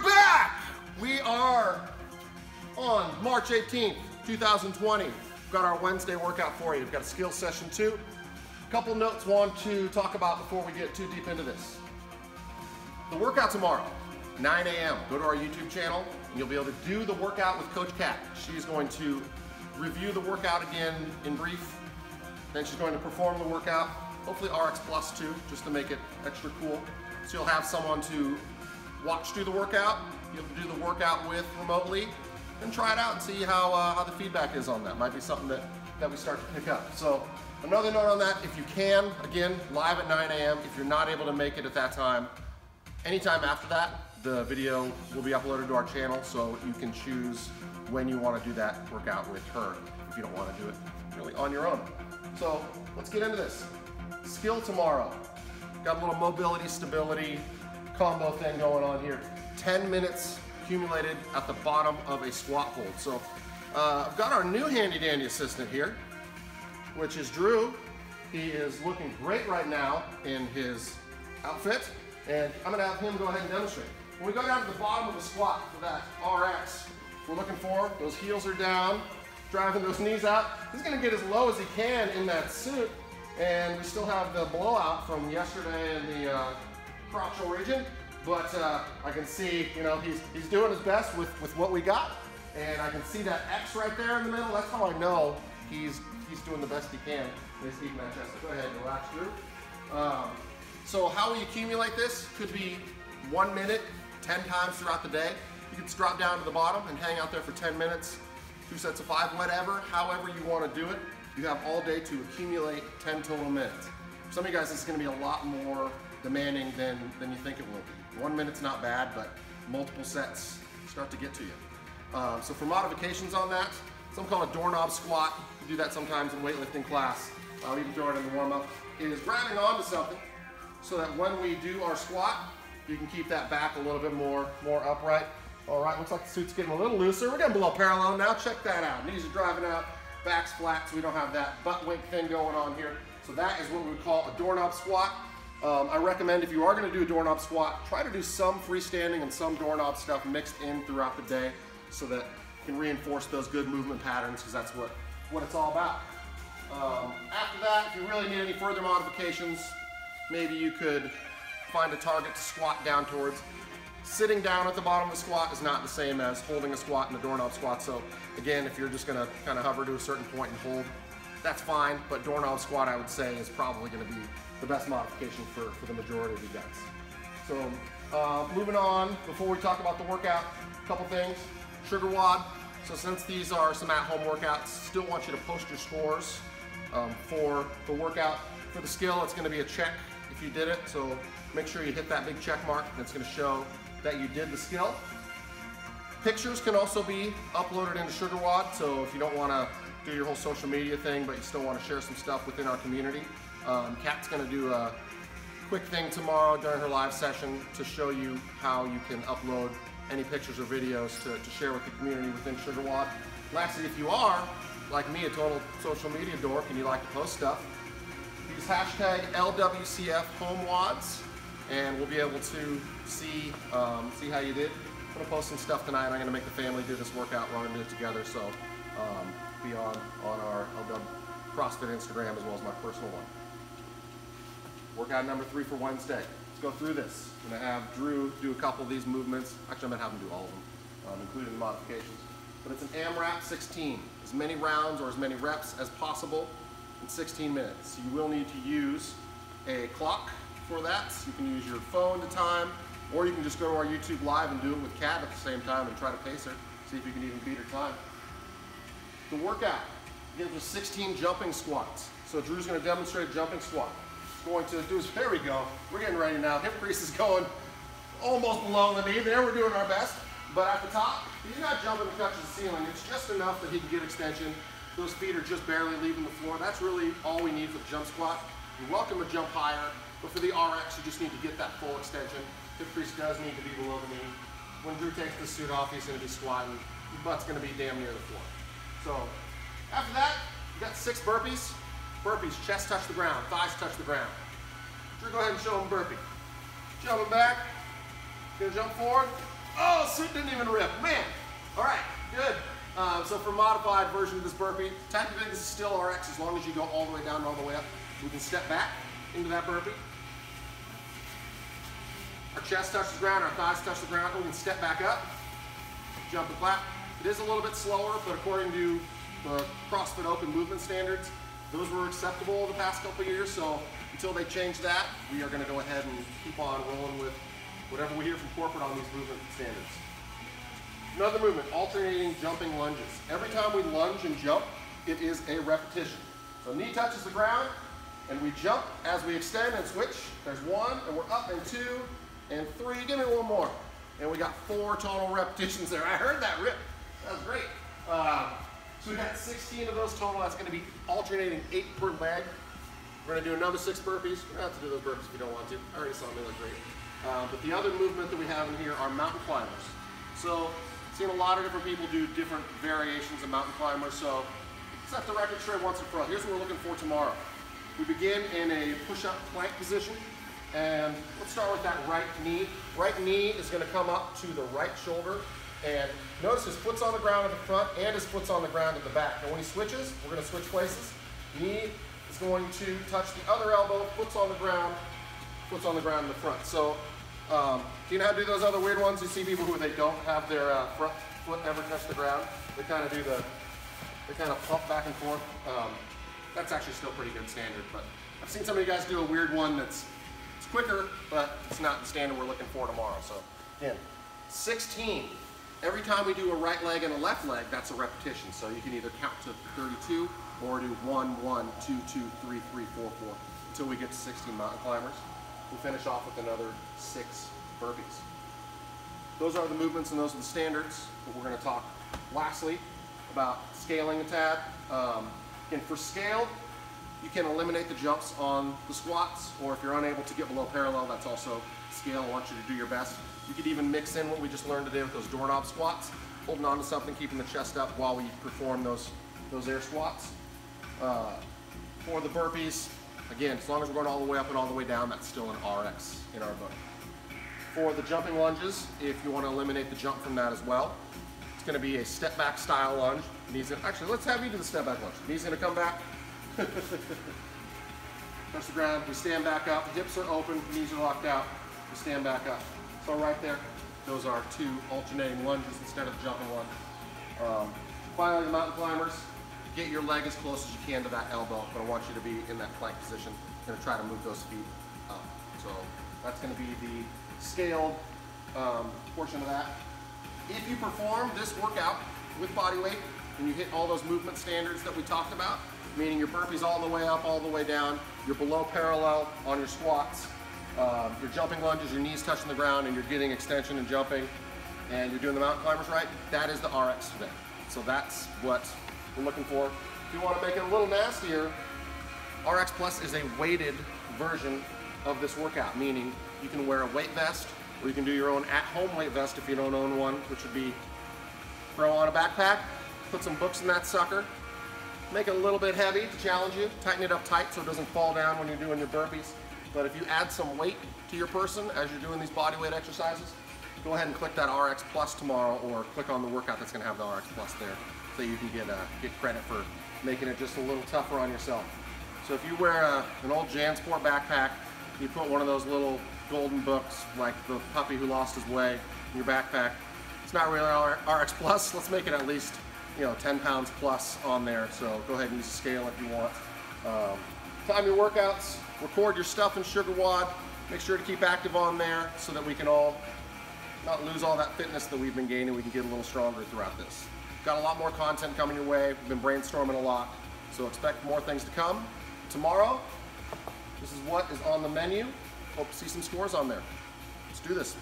we're back! We are on March 18th, 2020. We've got our Wednesday workout for you. We've got a skills session 2. A couple notes I want to talk about before we get too deep into this. The workout tomorrow, 9 a.m. Go to our YouTube channel and you'll be able to do the workout with Coach Kat. She's going to review the workout again in brief. Then she's going to perform the workout, hopefully RX Plus too, just to make it extra cool. So you'll have someone to watch through the workout. You'll do the workout with remotely and try it out and see how the feedback is on that. Might be something that we start to pick up. So another note on that, if you can, again, live at 9 a.m. If you're not able to make it at that time, anytime after that, the video will be uploaded to our channel, so you can choose when you want to do that workout with her if you don't want to do it really on your own. So let's get into this. Skill tomorrow. Got a little mobility, stability combo thing going on here. 10 minutes accumulated at the bottom of a squat hold. So I've got our new handy dandy assistant here, which is Drew. He is looking great right now in his outfit, and I'm gonna have him go ahead and demonstrate. When we go down to the bottom of the squat for that RX, we're looking for, those heels are down, driving those knees out. He's gonna get as low as he can in that suit, and we still have the blowout from yesterday in the crotchal region, but I can see, you know, he's doing his best with what we got, and I can see that X right there in the middle. That's how I know he's doing the best he can in his heat match. So go ahead and relax, Drew. So how we accumulate this could be 1 minute, 10 times throughout the day. You can just drop down to the bottom and hang out there for 10 minutes, 2 sets of 5, whatever, however you want to do it. You have all day to accumulate 10 total minutes. For some of you guys, this is going to be a lot more demanding than you think it will be. 1 minute's not bad, but multiple sets start to get to you. So for modifications on that, something called a doorknob squat. You do that sometimes in weightlifting class. I'll even throw it in the warm-up. Is grabbing onto something so that when we do our squat, you can keep that back a little bit more upright. All right, looks like the suit's getting a little looser. We're getting below parallel now. Check that out. Knees are driving out, back's flat, so we don't have that butt wink thing going on here. So that is what we would call a doorknob squat. I recommend if you are going to do a doorknob squat, try to do some freestanding and some doorknob stuff mixed in throughout the day so that you can reinforce those good movement patterns, because that's what it's all about. After that, if you really need any further modifications, maybe you could find a target to squat down towards. Sitting down at the bottom of the squat is not the same as holding a squat in a doorknob squat. So again, if you're just gonna kind of hover to a certain point and hold, that's fine. But doorknob squat, I would say, is probably gonna be the best modification for the majority of you guys. So moving on, before we talk about the workout, a couple things. SugarWOD. So since these are some at-home workouts, still want you to post your scores for the workout. For the skill, it's gonna be a check if you did it. So make sure you hit that big check mark, and it's gonna show that you did the skill. Pictures can also be uploaded into SugarWOD, so if you don't wanna do your whole social media thing, but you still wanna share some stuff within our community, Kat's gonna do a quick thing tomorrow during her live session to show you how you can upload any pictures or videos to share with the community within SugarWOD. Lastly, if you are, like me, a total social media dork and you like to post stuff, use hashtag LWCF HomeWODs, and we'll be able to see how you did. I'm gonna post some stuff tonight. I'm gonna make the family do this workout. We're gonna do it together, so be on our LW Crossfit Instagram as well as my personal one. Workout number 3 for Wednesday. Let's go through this. I'm gonna have Drew do a couple of these movements. Actually, I'm gonna have him do all of them, including the modifications. But it's an AMRAP 16. As many rounds or as many reps as possible in 16 minutes. So you will need to use a clock for that. So you can use your phone to time, or you can just go to our YouTube live and do it with Kat at the same time and try to pace her, see if you can even beat her time. The workout begins with 16 jumping squats. So Drew's gonna demonstrate a jumping squat. He's going to do his, there we go. We're getting ready now. Hip crease is going almost below the knee. There, we're doing our best. But at the top, he's not jumping to touch the ceiling. It's just enough that he can get extension. Those feet are just barely leaving the floor. That's really all we need for the jump squat. You're welcome to jump higher, but for the RX, you just need to get that full extension. Hip crease does need to be below the knee. When Drew takes the suit off, he's gonna be squatting. Your butt's gonna be damn near the floor. So after that, you got 6 burpees. Burpees, chest touch the ground, thighs touch the ground. Drew, go ahead and show him burpee. Jumping back, gonna jump forward, Oh, suit didn't even rip, man. All right, good. So for modified version of this burpee, technically this is still RX as long as you go all the way down and all the way up. We can step back into that burpee. Our chest touches the ground, our thighs touch the ground, we can step back up, jump and clap. It is a little bit slower, but according to the CrossFit Open movement standards, those were acceptable the past couple of years, so until they change that, we are going to go ahead and keep on rolling with whatever we hear from corporate on these movement standards. Another movement, alternating jumping lunges. Every time we lunge and jump, it is a repetition. So knee touches the ground, and we jump as we extend and switch. There's 1, and we're up, and 2, and 3. Give me one more. And we got 4 total repetitions there. I heard that rip. That was great. So we got 16 of those total. That's going to be alternating 8 per leg. We're going to do another 6 burpees. You don't have to do those burpees if you don't want to. I already saw them. They look great. But the other movement that we have in here are mountain climbers. So I've seen a lot of different people do different variations of mountain climbers. So set the record straight once and for all. Here's what we're looking for tomorrow. We begin in a push-up plank position. And let's start with that right knee. Right knee is going to come up to the right shoulder. And notice his foot's on the ground at the front and his foot's on the ground at the back. And when he switches, we're going to switch places. Knee is going to touch the other elbow, foot's on the ground in the front. So, do you know how to do those other weird ones? You see people who they don't have their front foot ever touch the ground. They kind of do they kind of pump back and forth. That's actually still pretty good standard, but I've seen some of you guys do a weird one it's quicker, but it's not the standard we're looking for tomorrow. So, again, 16. Every time we do a right leg and a left leg, that's a repetition. So you can either count to 32 or do 1, 1, 2, 2, 3, 3, 4, 4 until we get to 16 mountain climbers. We finish off with another 6 burpees. Those are the movements and those are the standards. But we're going to talk lastly about scaling a tad. And for scale, you can eliminate the jumps on the squats, or if you're unable to get below parallel, that's also scale. I want you to do your best. You could even mix in what we just learned today with those doorknob squats, holding on to something, keeping the chest up while we perform those air squats. For the burpees, again, as long as we're going all the way up and all the way down, that's still an RX in our book. For the jumping lunges, if you want to eliminate the jump from that as well, it's going to be a step back style lunge. Actually, let's have you do the step back lunge. Knees going to come back. Touch the ground, we stand back up, hips are open, knees are locked out, we stand back up. So right there, those are 2 alternating lunges instead of jumping one. Finally, the mountain climbers, get your leg as close as you can to that elbow, but I want you to be in that plank position. You're gonna try to move those feet up. So that's gonna be the scaled portion of that. If you perform this workout with body weight and you hit all those movement standards that we talked about, meaning your burpees all the way up, all the way down, you're below parallel on your squats, your jumping lunges, your knees touching the ground, and you're getting extension and jumping, and you're doing the mountain climbers right, that is the RX today. So that's what we're looking for. If you want to make it a little nastier, RX Plus is a weighted version of this workout, meaning you can wear a weight vest, or you can do your own at-home weight vest if you don't own one, which would be throw on a backpack, put some books in that sucker, make it a little bit heavy to challenge you, tighten it up tight so it doesn't fall down when you're doing your burpees. But if you add some weight to your person as you're doing these body weight exercises, go ahead and click that RX Plus tomorrow, or click on the workout that's going to have the RX Plus there, so you can get credit for making it just a little tougher on yourself. So if you wear an old JanSport backpack, you put one of those little golden books like the puppy who lost his way in your backpack, it's not really RX Plus. Let's make it at least 10 pounds plus on there. So go ahead and use a scale if you want. Time your workouts, record your stuff in SugarWOD. Make sure to keep active on there so that we can all not lose all that fitness that we've been gaining. We can get a little stronger throughout this. Got a lot more content coming your way. We've been brainstorming a lot, so expect more things to come. Tomorrow, this is what is on the menu. Hope to see some scores on there. Let's do this.